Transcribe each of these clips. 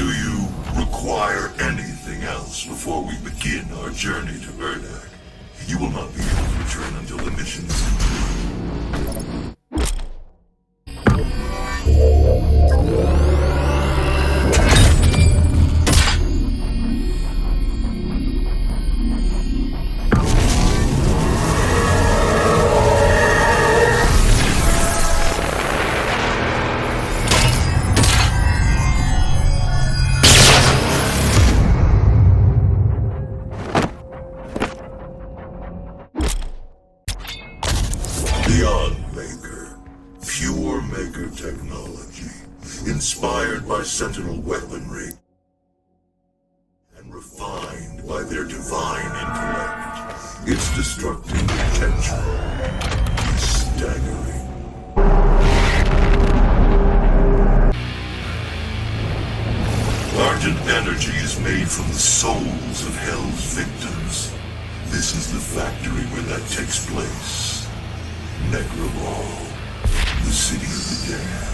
Do you require anything else before we begin our journey to Urdak? You will not be able to return until the mission is complete. Beyond Maker. Pure Maker technology. Inspired by Sentinel weaponry. And refined by their divine intellect. Its destructive potential is staggering. Argent energy is made from the souls of Hell's victims. This is the factory where that takes place. Necroball, the city of the damned.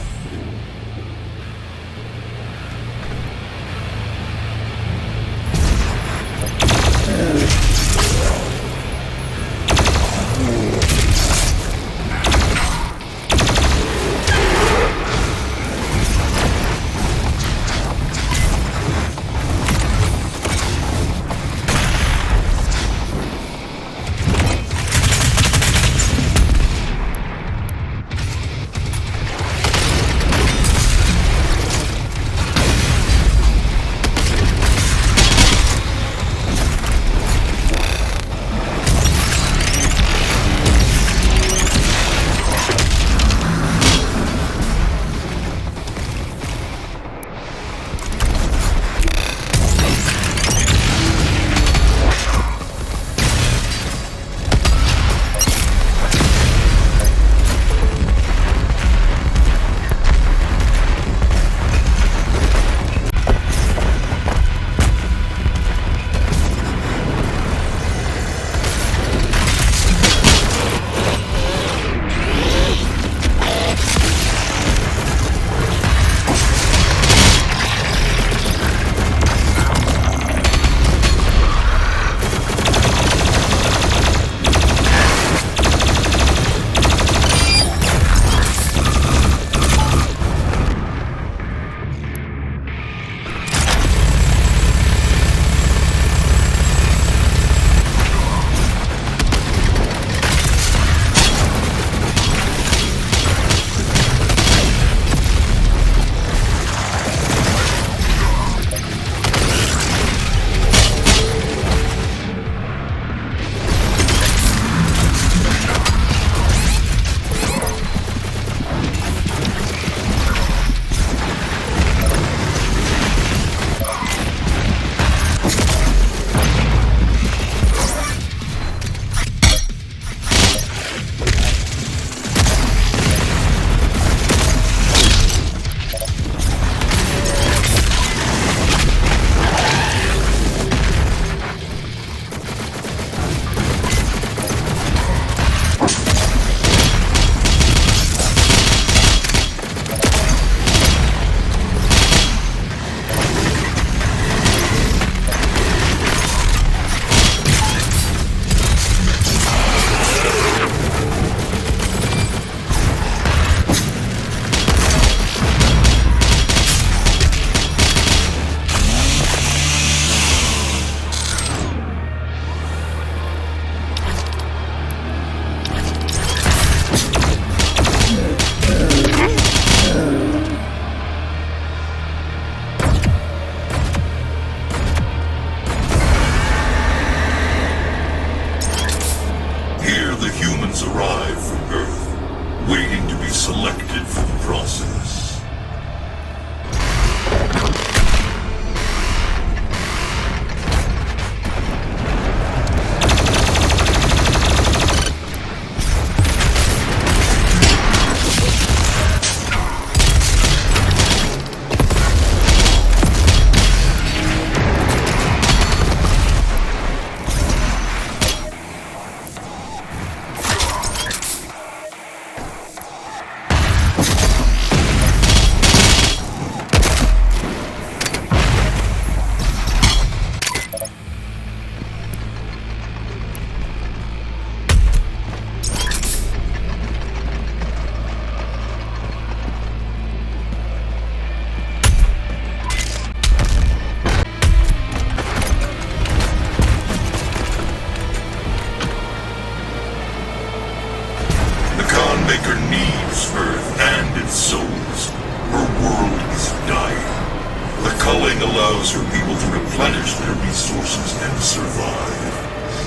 Nothing allows her people to replenish their resources and survive.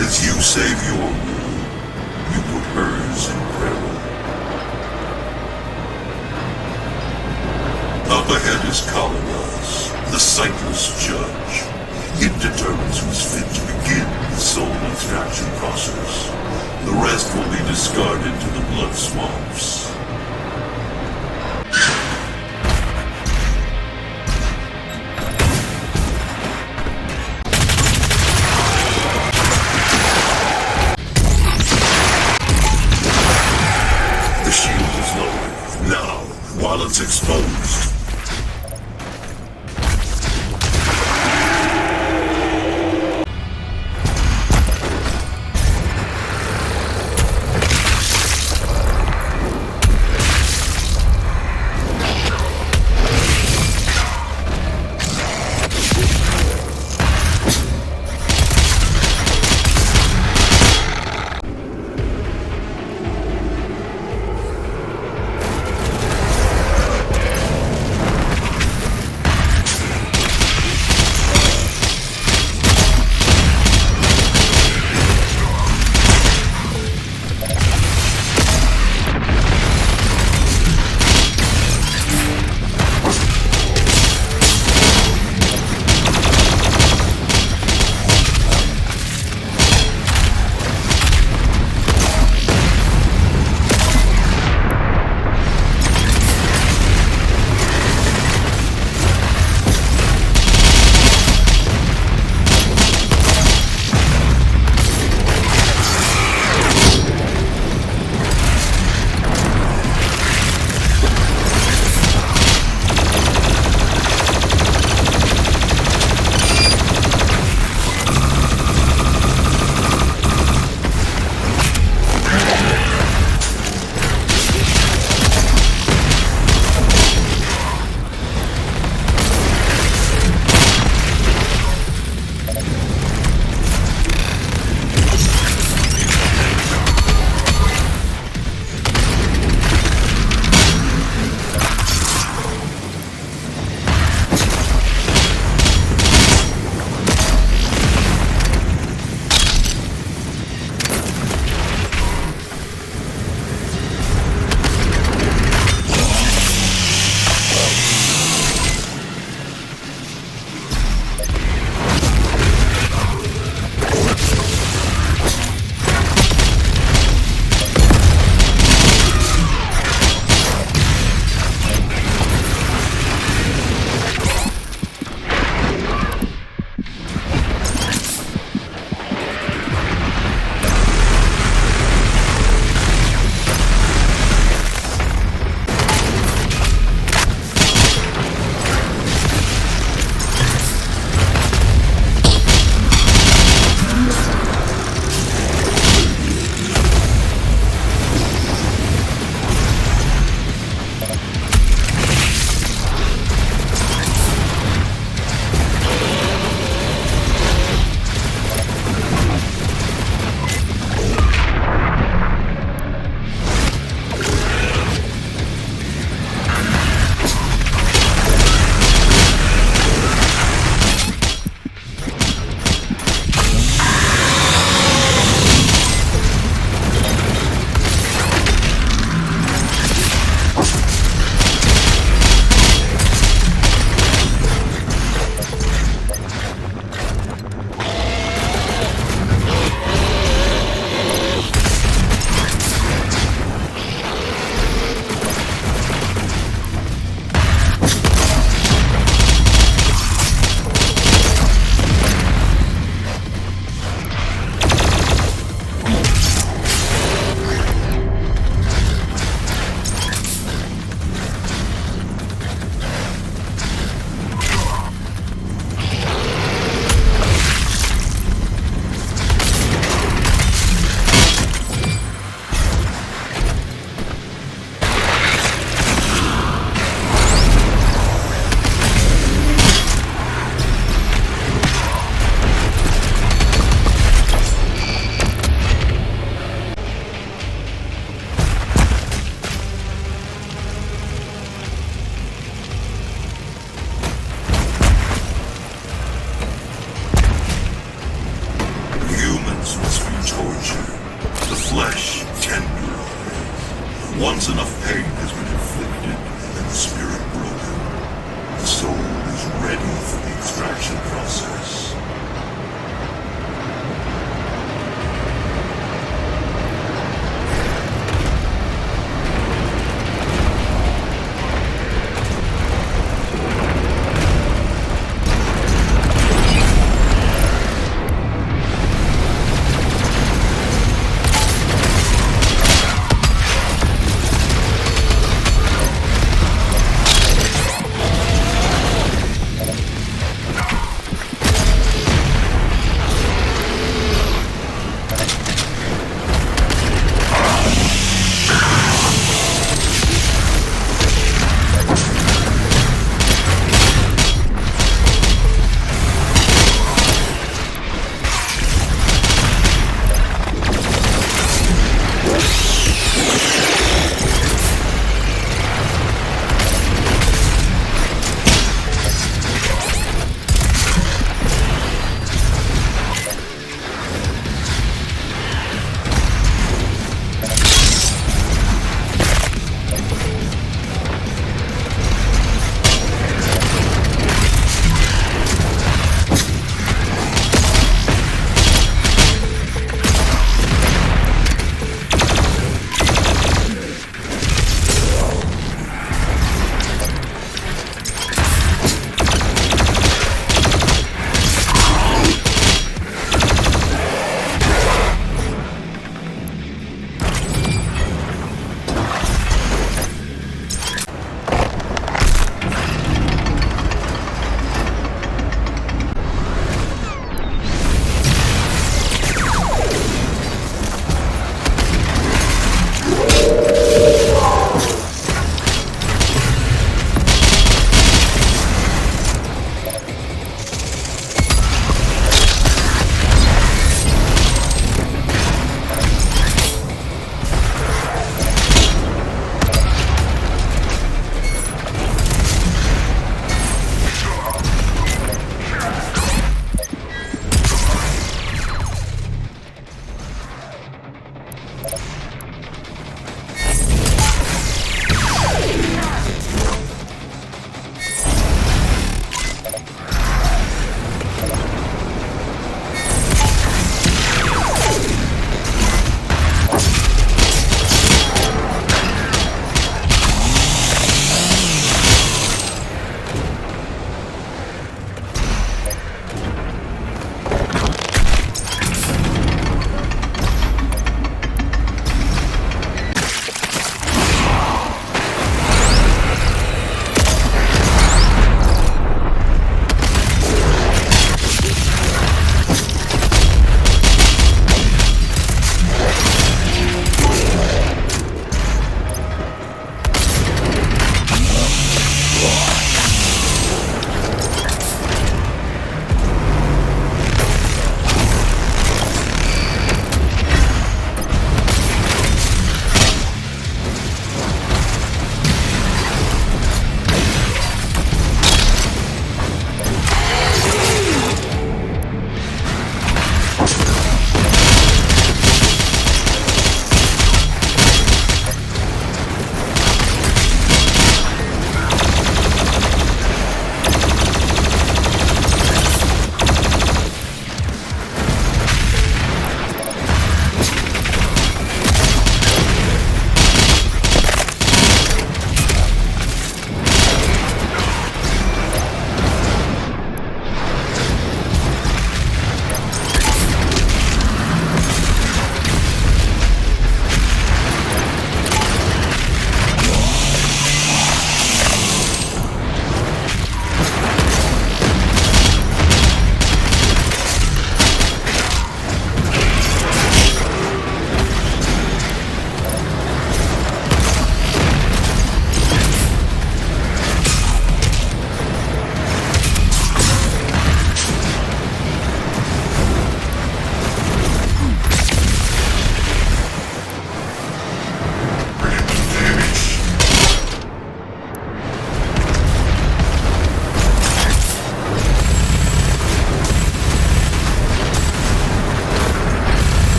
As you save your world, you put hers in peril. Up ahead is Kalanas, the sightless judge. It determines who's fit to begin the soul extraction process. The rest will be discarded to the blood swamps. The shield is lowered. Now, while it's exposed,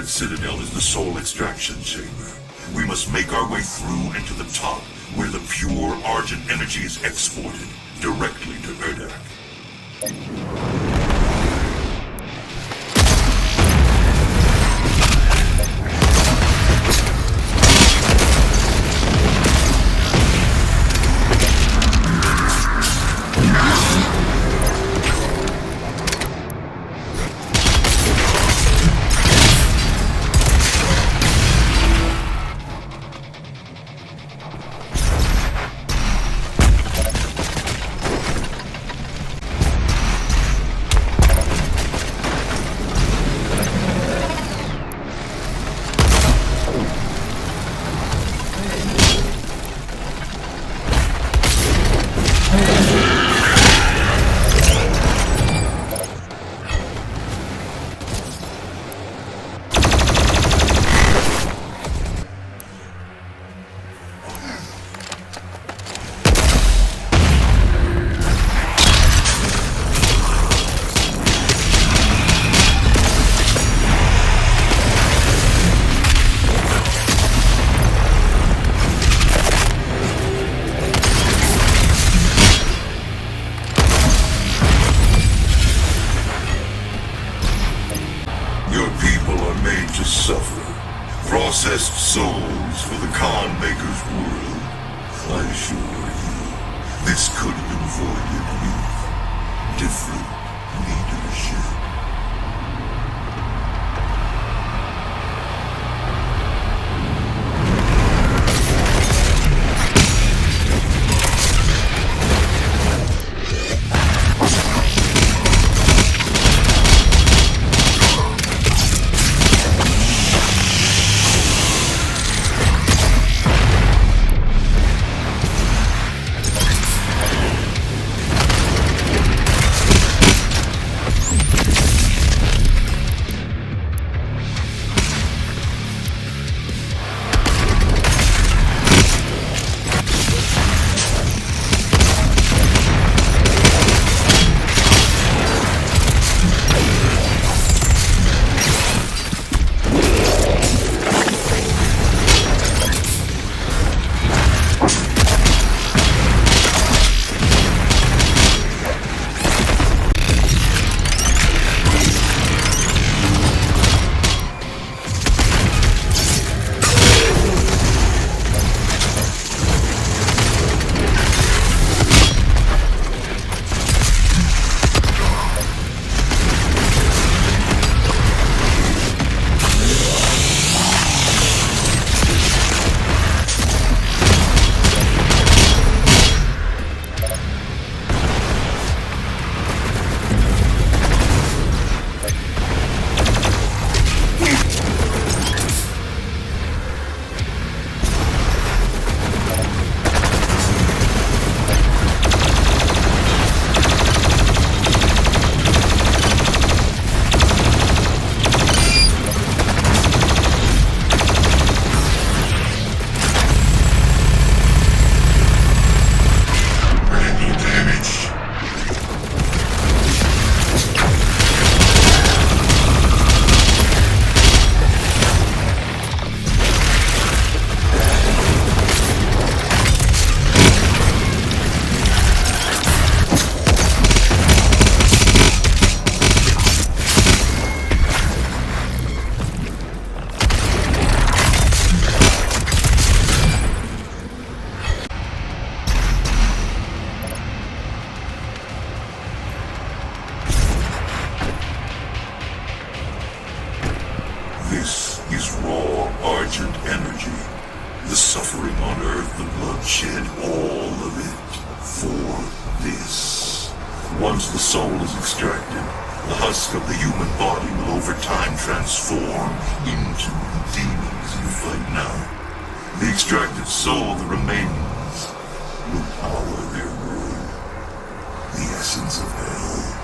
That citadel is the soul extraction chamber. We must make our way through and to the top, where the pure Argent energy is exported directly to Urdak. Processed souls for the Khan Maker's world. I assure you, this could have been avoided with different leadership. This is raw Argent energy. The suffering on Earth, the bloodshed, all of it. For this. Once the soul is extracted, the husk of the human body will over time transform into the demons you fight now. The extracted soul that remains will power their world. The essence of hell.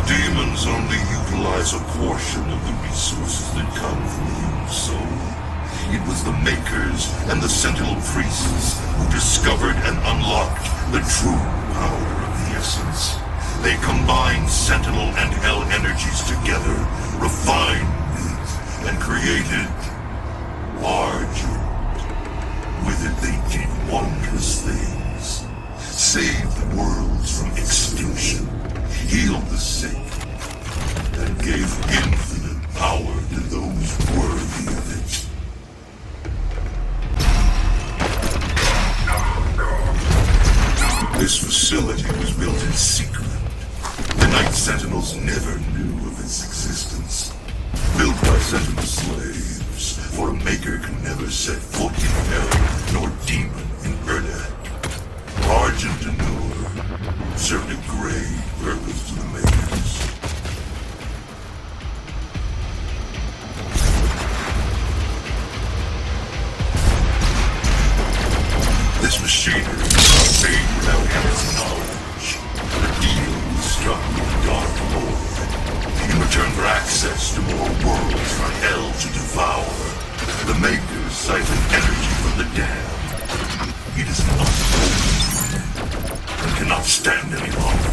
Demons only utilize a portion of the resources that come from the human soul. It was the Makers and the Sentinel Priests who discovered and unlocked the true power of the Essence. They combined Sentinel and Hell energies together, refined it, and created Argent. With it they did wondrous things. Saved worlds from extinction, healed the sick, and gave infinite power to those worthy of it. This facility was built in secret. The Night Sentinels never knew of its existence. Built by Sentinel slaves, for a Maker can never set foot in Hell, nor demon in Urdak. Argent Anur served a great purpose to the Makers. This machinery was made without its knowledge. The deal was struck with the Dark Lord. In return for access to more worlds for Hell to devour, the Makers siphon energy from the damned. It is unholy and cannot stand any longer.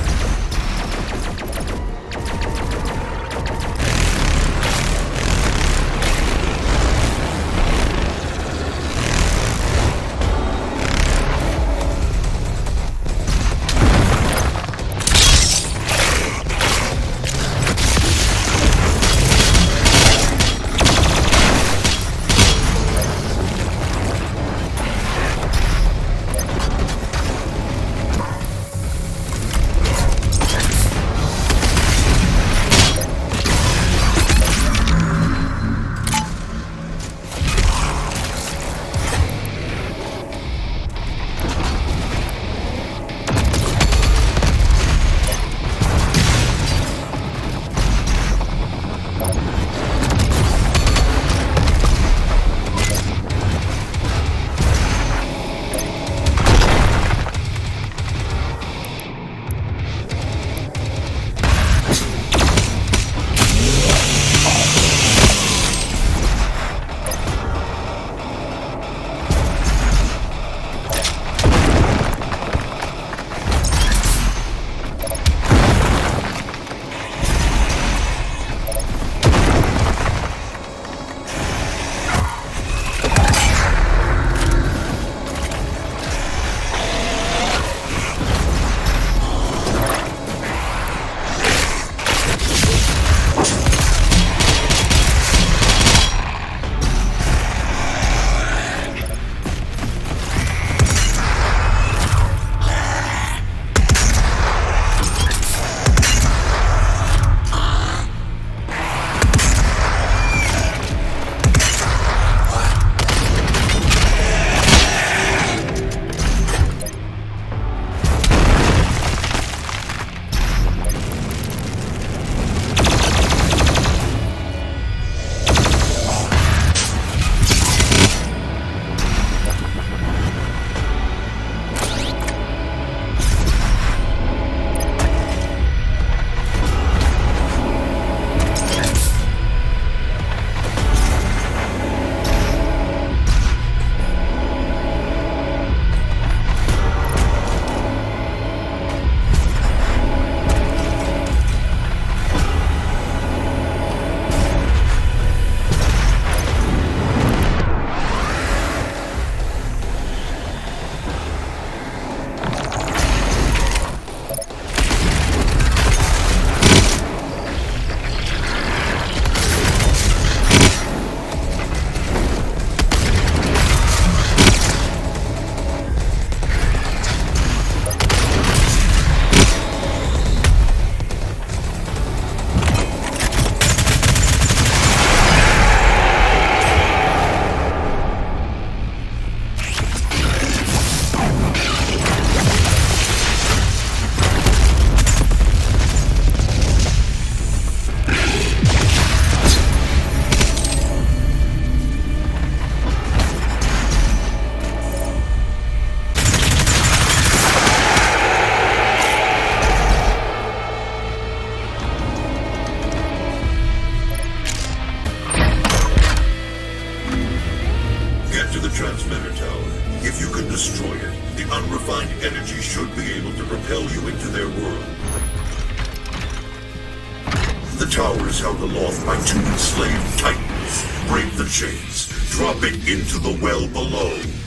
tower is held aloft by two enslaved titans. Break the chains. Drop it into the well below.